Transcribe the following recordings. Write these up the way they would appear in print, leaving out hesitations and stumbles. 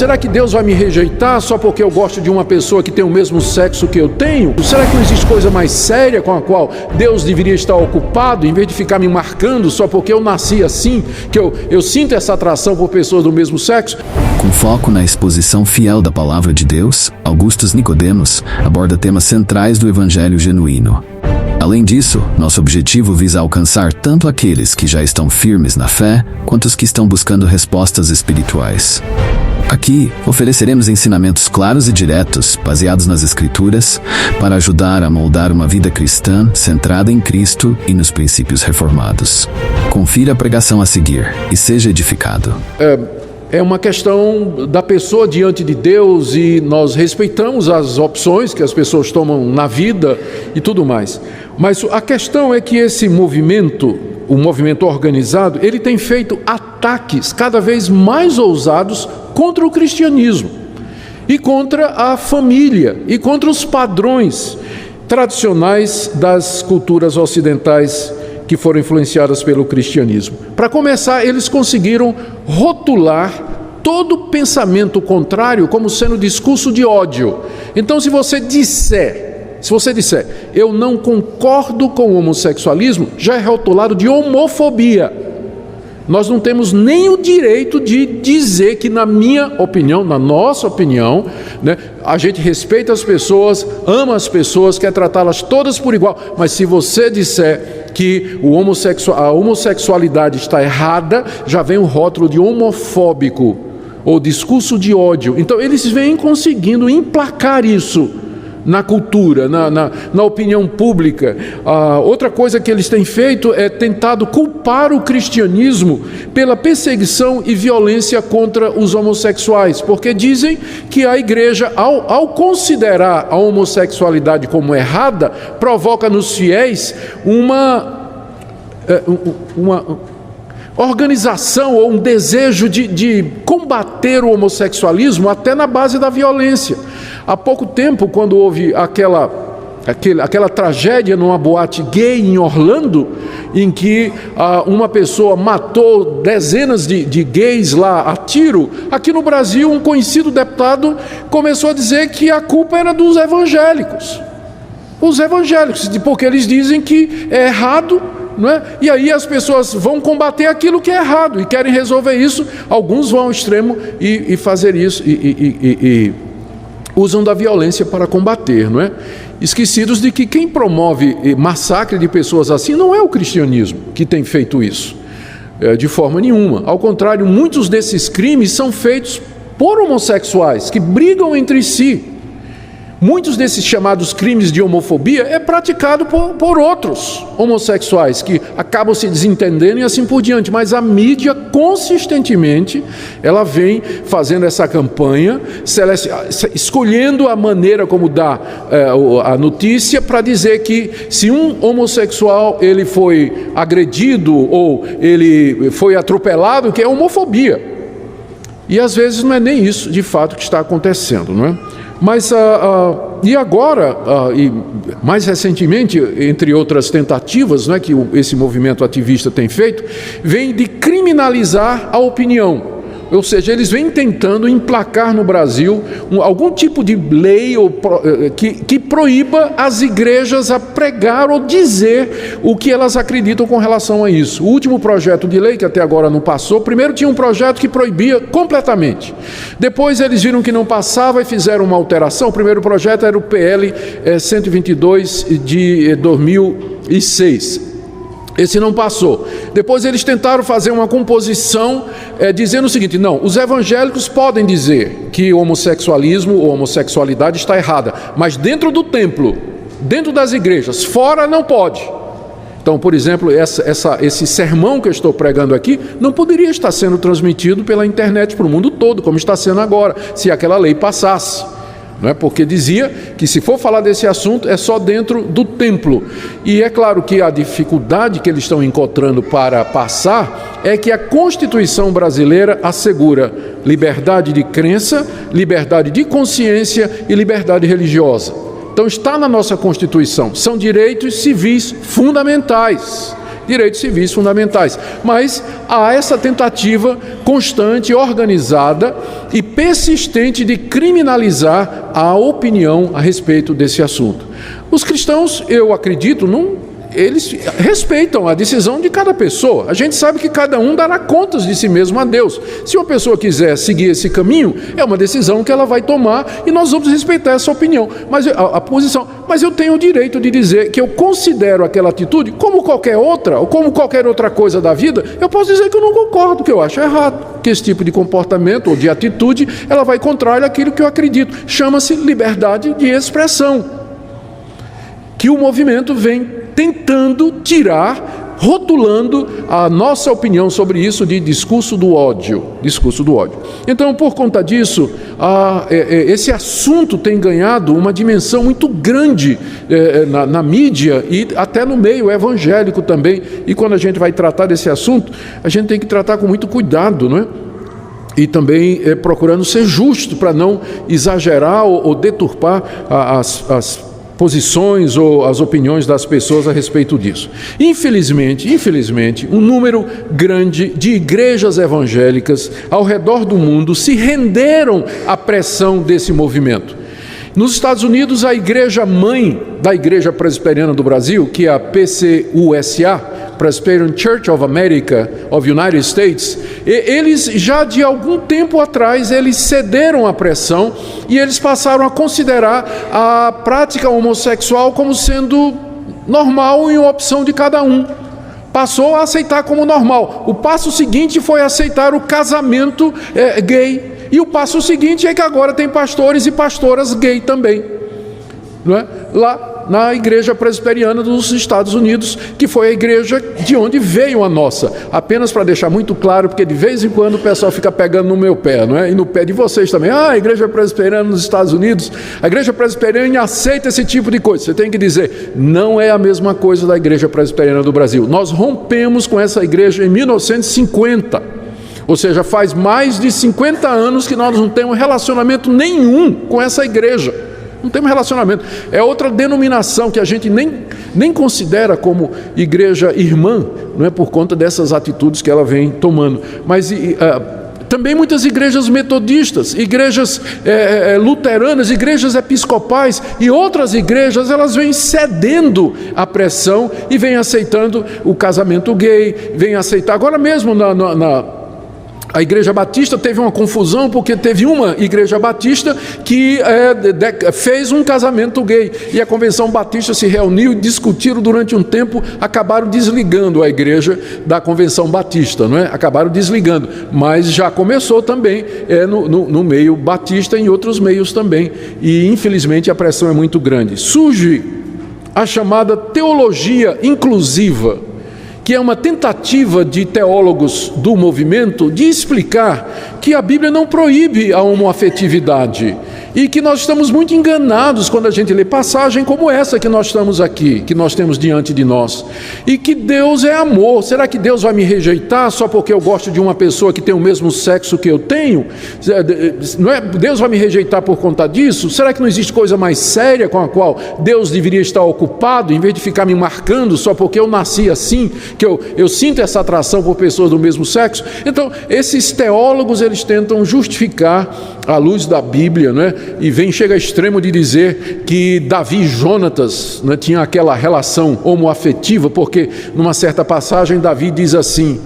será que Deus vai me rejeitar só porque eu gosto de uma pessoa que tem o mesmo sexo que eu tenho? Será que não existe coisa mais séria com a qual Deus deveria estar ocupado, em vez de ficar me marcando só porque eu nasci assim, que eu sinto essa atração por pessoas do mesmo sexo? Com foco na exposição fiel da palavra de Deus, Augustus Nicodemos aborda temas centrais do Evangelho genuíno. Além disso, nosso objetivo visa alcançar tanto aqueles que já estão firmes na fé, quanto os que estão buscando respostas espirituais. Aqui, ofereceremos ensinamentos claros e diretos, baseados nas Escrituras, para ajudar a moldar uma vida cristã centrada em Cristo e nos princípios reformados. Confira a pregação a seguir e seja edificado. É uma questão da pessoa diante de Deus e nós respeitamos as opções que as pessoas tomam na vida e tudo mais. Mas a questão é que esse movimento, o movimento organizado, ele tem feito ataques cada vez mais ousados contra o cristianismo e contra a família e contra os padrões tradicionais das culturas ocidentais que foram influenciadas pelo cristianismo. Para começar, eles conseguiram rotular todo pensamento contrário como sendo discurso de ódio. Então, se você disser, eu não concordo com o homossexualismo, já é rotulado de homofobia. Nós não temos nem o direito de dizer que, na minha opinião, na nossa opinião, né, a gente respeita as pessoas, ama as pessoas, quer tratá-las todas por igual, mas se você disser que a homossexualidade está errada, já vem o rótulo de homofóbico ou discurso de ódio. Então eles vêm conseguindo emplacar isso na cultura, na opinião pública. Outra coisa que eles têm feito é tentado culpar o cristianismo pela perseguição e violência contra os homossexuais, porque dizem que a igreja, ao considerar a homossexualidade como errada, provoca nos fiéis uma organização ou um desejo de combater o homossexualismo até na base da violência. Há pouco tempo, quando houve aquela tragédia numa boate gay em Orlando, em que uma pessoa matou dezenas de gays lá a tiro, aqui no Brasil um conhecido deputado começou a dizer que a culpa era dos evangélicos. Os evangélicos, porque eles dizem que é errado, não é? E aí as pessoas vão combater aquilo que é errado e querem resolver isso. Alguns vão ao extremo e fazer isso e usam da violência para combater, não é? Esquecidos de que quem promove massacre de pessoas assim não é o cristianismo que tem feito isso, de forma nenhuma. Ao contrário, muitos desses crimes são feitos por homossexuais que brigam entre si. Muitos desses chamados crimes de homofobia é praticado por outros homossexuais que acabam se desentendendo e assim por diante. Mas a mídia consistentemente ela vem fazendo essa campanha, escolhendo a maneira como dá a notícia para dizer que se um homossexual ele foi agredido ou ele foi atropelado, que é homofobia. E às vezes não é nem isso de fato que está acontecendo, não é? Mas, e agora, e mais recentemente, entre outras tentativas, né, que esse movimento ativista tem feito, vem de criminalizar a opinião. Ou seja, eles vêm tentando emplacar no Brasil algum tipo de lei que proíba as igrejas a pregar ou dizer o que elas acreditam com relação a isso. O último projeto de lei, que até agora não passou, primeiro tinha um projeto que proibia completamente. Depois eles viram que não passava e fizeram uma alteração. O primeiro projeto era o PL 122 de 2006. Esse não passou. Depois eles tentaram fazer uma composição dizendo o seguinte: não, os evangélicos podem dizer que o homossexualismo ou homossexualidade está errada, mas dentro do templo, dentro das igrejas, fora não pode. Então, por exemplo, esse sermão que eu estou pregando aqui não poderia estar sendo transmitido pela internet para o mundo todo, como está sendo agora, se aquela lei passasse. Não é? Porque dizia que se for falar desse assunto é só dentro do templo. E é claro que a dificuldade que eles estão encontrando para passar é que a Constituição brasileira assegura liberdade de crença, liberdade de consciência e liberdade religiosa. Então está na nossa Constituição, são direitos civis fundamentais. direitos civis fundamentais. Mas há essa tentativa constante, organizada e persistente de criminalizar a opinião a respeito desse assunto. Os cristãos, eu acredito, eles respeitam a decisão de cada pessoa. A gente sabe que cada um dará contas de si mesmo a Deus. Se uma pessoa quiser seguir esse caminho, é uma decisão que ela vai tomar e nós vamos respeitar essa opinião, mas a posição. Mas eu tenho o direito de dizer que eu considero aquela atitude como qualquer outra, ou como qualquer outra coisa da vida. Eu posso dizer que eu não concordo, que eu acho errado, que esse tipo de comportamento ou de atitude, ela vai contrário àquilo que eu acredito. Chama-se liberdade de expressão, que o movimento vem tentando tirar, rotulando a nossa opinião sobre isso de discurso do ódio. Então, por conta disso, esse assunto tem ganhado uma dimensão muito grande na mídia e até no meio evangélico também. E quando a gente vai tratar desse assunto, a gente tem que tratar com muito cuidado, não é? E também procurando ser justo para não exagerar ou deturpar as posições ou as opiniões das pessoas a respeito disso. Infelizmente, um número grande de igrejas evangélicas ao redor do mundo se renderam à pressão desse movimento. Nos Estados Unidos, a igreja mãe da Igreja Presbiteriana do Brasil, que é a PCUSA, Presbyterian Church of America, of United States, eles já de algum tempo atrás, eles cederam à pressão e eles passaram a considerar a prática homossexual como sendo normal e uma opção de cada um. Passou a aceitar como normal. O passo seguinte foi aceitar o casamento gay. E o passo seguinte é que agora tem pastores e pastoras gay também, não é? Lá na Igreja Presbiteriana dos Estados Unidos, que foi a igreja de onde veio a nossa. Apenas para deixar muito claro, porque de vez em quando o pessoal fica pegando no meu pé, não é? E no pé de vocês também. A Igreja Presbiteriana nos Estados Unidos, a Igreja Presbiteriana aceita esse tipo de coisa. Você tem que dizer, não é a mesma coisa da Igreja Presbiteriana do Brasil. Nós rompemos com essa igreja em 1950. Ou seja, faz mais de 50 anos que nós não temos relacionamento nenhum com essa igreja. Não temos relacionamento. É outra denominação que a gente nem considera como igreja irmã, não é, por conta dessas atitudes que ela vem tomando. Mas também muitas igrejas metodistas, igrejas luteranas, igrejas episcopais e outras igrejas, elas vêm cedendo à pressão e vêm aceitando o casamento gay, vêm aceitar. Agora mesmo a Igreja Batista teve uma confusão, porque teve uma Igreja Batista que fez um casamento gay, e a Convenção Batista se reuniu e discutiram durante um tempo, acabaram desligando a igreja da Convenção Batista, não é? Acabaram desligando, mas já começou também no meio batista e em outros meios também, e infelizmente a pressão é muito grande. Surge a chamada teologia inclusiva, que é uma tentativa de teólogos do movimento de explicar que a Bíblia não proíbe a homoafetividade e que nós estamos muito enganados quando a gente lê passagem como essa que nós estamos aqui, que nós temos diante de nós, e que Deus é amor. Será que Deus vai me rejeitar só porque eu gosto de uma pessoa que tem o mesmo sexo que eu tenho? Não é? Deus vai me rejeitar por conta disso? Será que não existe coisa mais séria com a qual Deus deveria estar ocupado, em vez de ficar me marcando só porque eu nasci assim, que eu sinto essa atração por pessoas do mesmo sexo? Então, esses teólogos, eles tentam justificar à luz da Bíblia, né? E chega ao extremo de dizer que Davi e Jonatas, né, tinham aquela relação homoafetiva, porque numa certa passagem Davi diz assim,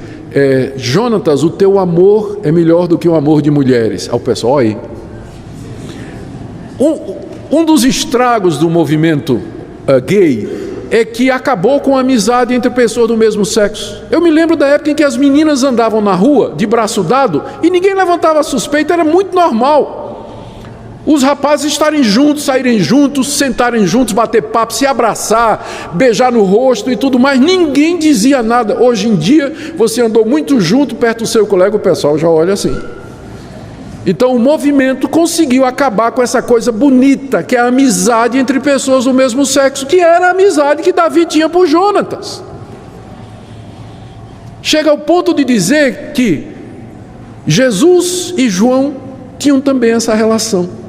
Jonatas, o teu amor é melhor do que o amor de mulheres. Ao pessoal, olha aí. Um dos estragos do movimento gay é que acabou com a amizade entre pessoas do mesmo sexo. Eu me lembro da época em que as meninas andavam na rua de braço dado e ninguém levantava suspeita, era muito normal. Os rapazes estarem juntos, saírem juntos, sentarem juntos, bater papo, se abraçar, beijar no rosto e tudo mais, ninguém dizia nada. Hoje em dia, você andou muito junto perto do seu colega, o pessoal já olha assim. Então o movimento conseguiu acabar com essa coisa bonita, que é a amizade entre pessoas do mesmo sexo, que era a amizade que Davi tinha por Jonatas. Chega ao ponto de dizer que Jesus e João tinham também essa relação.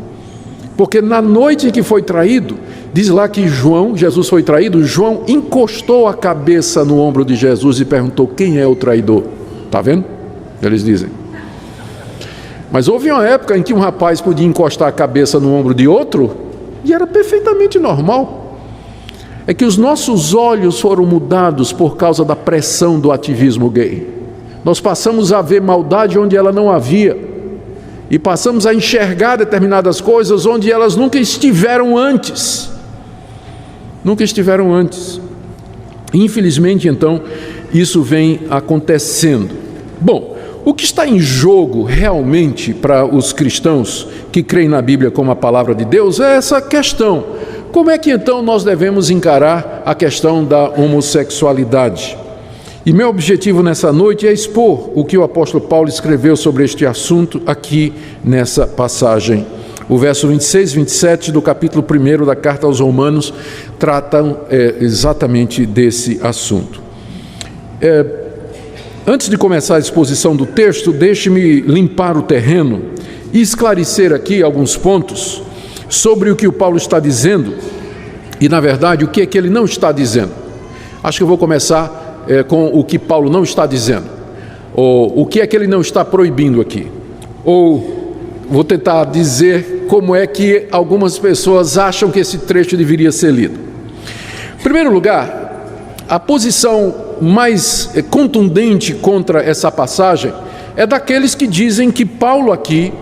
Porque na noite em que foi traído, Diz lá que Jesus foi traído, João encostou a cabeça no ombro de Jesus e perguntou: quem é o traidor? Está vendo? Eles dizem. Mas houve uma época em que um rapaz podia encostar a cabeça no ombro de outro e era perfeitamente normal. É que os nossos olhos foram mudados por causa da pressão do ativismo gay. Nós passamos a ver maldade onde ela não havia e passamos a enxergar determinadas coisas onde elas nunca estiveram antes. Nunca estiveram antes. Infelizmente, então, isso vem acontecendo. Bom, o que está em jogo realmente para os cristãos que creem na Bíblia como a palavra de Deus é essa questão. Como é que então nós devemos encarar a questão da homossexualidade? E meu objetivo nessa noite é expor o que o apóstolo Paulo escreveu sobre este assunto aqui nessa passagem. O verso 26 e 27 do capítulo 1 da carta aos Romanos tratam exatamente desse assunto. Antes de começar a exposição do texto, deixe-me limpar o terreno e esclarecer aqui alguns pontos sobre o que o Paulo está dizendo e, na verdade, o que é que ele não está dizendo. Acho que eu vou começar com o que Paulo não está dizendo, ou o que é que ele não está proibindo aqui, ou vou tentar dizer como é que algumas pessoas acham que esse trecho deveria ser lido. Em primeiro lugar, a posição mais contundente contra essa passagem é daqueles que dizem que Paulo aqui,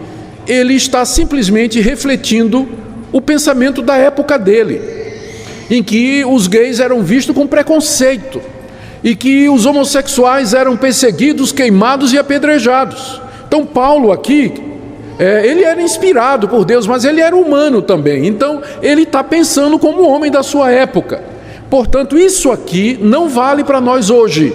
ele está simplesmente refletindo o pensamento da época dele, em que os gays eram vistos com preconceito e que os homossexuais eram perseguidos, queimados e apedrejados. Então Paulo aqui, ele era inspirado por Deus, mas ele era humano também, então ele está pensando como homem da sua época. Portanto, isso aqui não vale para nós hoje,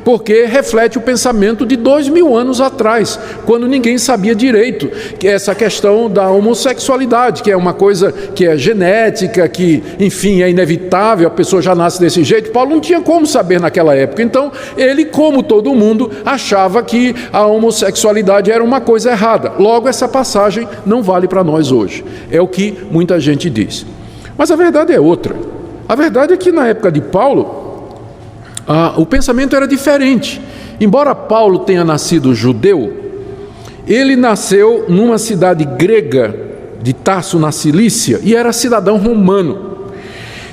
porque reflete o pensamento de 2000 anos atrás, quando ninguém sabia direito que essa questão da homossexualidade, que é uma coisa que é genética, que, enfim, é inevitável, a pessoa já nasce desse jeito. Paulo não tinha como saber naquela época, então ele, como todo mundo, achava que a homossexualidade era uma coisa errada. Logo, essa passagem não vale para nós hoje, é o que muita gente diz. Mas a verdade é outra. A verdade é que na época de Paulo, o pensamento era diferente. Embora Paulo tenha nascido judeu, ele nasceu numa cidade grega de Tarso, na Cilícia, e era cidadão romano.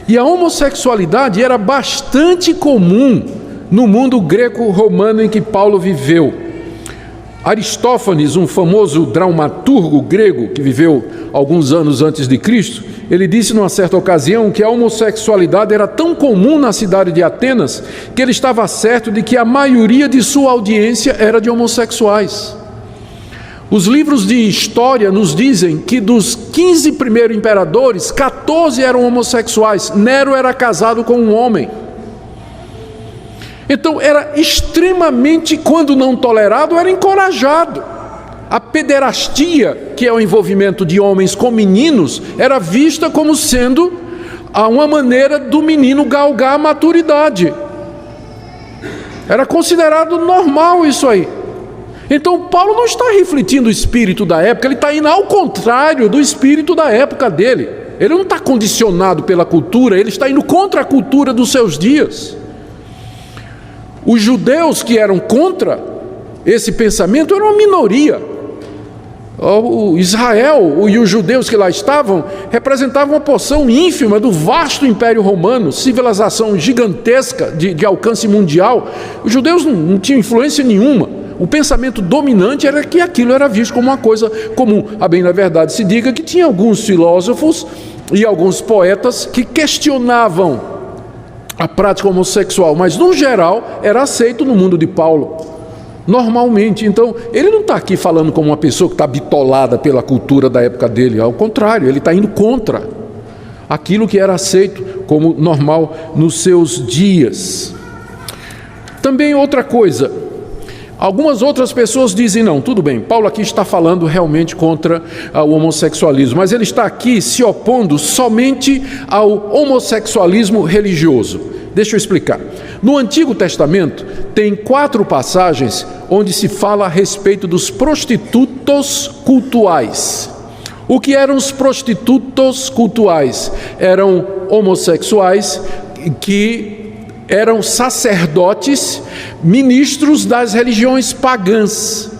E a homossexualidade era bastante comum no mundo greco-romano em que Paulo viveu. Aristófanes, um famoso dramaturgo grego que viveu alguns anos antes de Cristo, ele disse numa certa ocasião que a homossexualidade era tão comum na cidade de Atenas que ele estava certo de que a maioria de sua audiência era de homossexuais. Os livros de história nos dizem que dos 15 primeiros imperadores, 14 eram homossexuais. Nero era casado com um homem. Então era extremamente, quando não tolerado, era encorajado. A pederastia, que é o envolvimento de homens com meninos, era vista como sendo uma maneira do menino galgar a maturidade. Era considerado normal isso aí. Então Paulo não está refletindo o espírito da época, ele está indo ao contrário do espírito da época dele. Ele não está condicionado pela cultura, ele está indo contra a cultura dos seus dias. Os judeus que eram contra esse pensamento eram uma minoria. O Israel e os judeus que lá estavam representavam uma porção ínfima do vasto Império Romano, civilização gigantesca de alcance mundial. Os judeus não tinham influência nenhuma. O pensamento dominante era que aquilo era visto como uma coisa comum. A bem da verdade se diga que tinha alguns filósofos e alguns poetas que questionavam a prática homossexual, mas no geral era aceito no mundo de Paulo. Normalmente, então, ele não está aqui falando como uma pessoa que está bitolada pela cultura da época dele, ao contrário, ele está indo contra aquilo que era aceito como normal nos seus dias. Também outra coisa, algumas outras pessoas dizem, não, tudo bem, Paulo aqui está falando realmente contra o homossexualismo, mas ele está aqui se opondo somente ao homossexualismo religioso. Deixa eu explicar. No Antigo Testamento, tem 4 passagens onde se fala a respeito dos prostitutos cultuais. O que eram os prostitutos cultuais? Eram homossexuais que eram sacerdotes, ministros das religiões pagãs.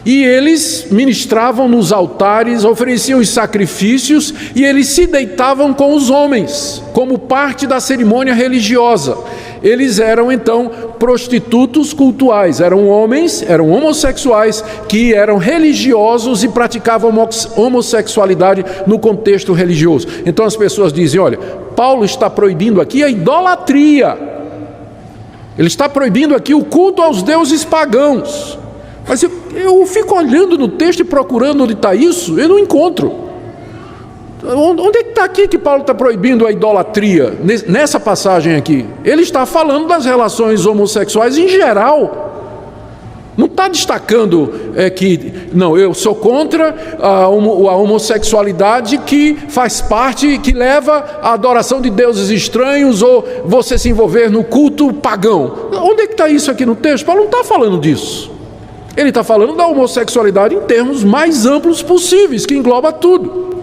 E eles ministravam nos altares, ofereciam os sacrifícios e eles se deitavam com os homens, como parte da cerimônia religiosa. Eles eram então prostitutos cultuais, eram homens, eram homossexuais que eram religiosos e praticavam homossexualidade no contexto religioso. Então as pessoas dizem, olha, Paulo está proibindo aqui a idolatria. Ele está proibindo aqui o culto aos deuses pagãos. Mas eu fico olhando no texto e procurando onde está isso, eu não encontro. Onde é que está aqui que Paulo está proibindo a idolatria? Nessa passagem aqui. Ele está falando das relações homossexuais em geral. Não está destacando que, não, eu sou contra a homossexualidade que faz parte, que leva à adoração de deuses estranhos ou você se envolver no culto pagão. Onde é que está isso aqui no texto? Paulo não está falando disso. Ele está falando da homossexualidade em termos mais amplos possíveis, que engloba tudo.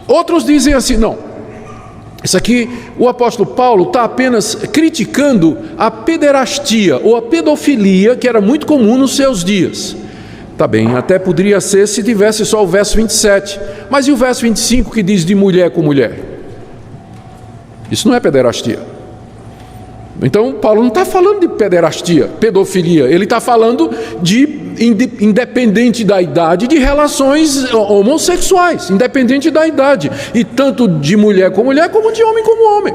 Outros dizem assim, não, isso aqui o apóstolo Paulo está apenas criticando a pederastia ou a pedofilia que era muito comum nos seus dias. Tá bem, até poderia ser se tivesse só o verso 27, mas e o verso 25 que diz de mulher com mulher? Isso não é pederastia. Então, Paulo não está falando de pederastia, pedofilia, ele está falando de, independente da idade, de relações homossexuais, independente da idade, e tanto de mulher, como de homem como homem.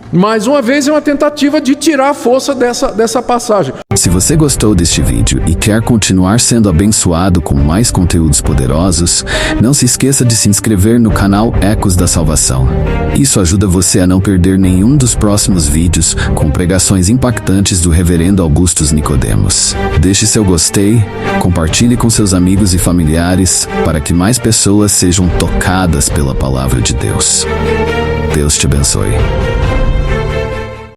Mais uma vez, é uma tentativa de tirar a força dessa passagem. Se você gostou deste vídeo e quer continuar sendo abençoado com mais conteúdos poderosos, não se esqueça de se inscrever no canal Ecos da Salvação. Isso ajuda você a não perder nenhum dos próximos vídeos com pregações impactantes do Reverendo Augustus Nicodemos. Deixe seu gostei, compartilhe com seus amigos e familiares para que mais pessoas sejam tocadas pela palavra de Deus. Deus te abençoe.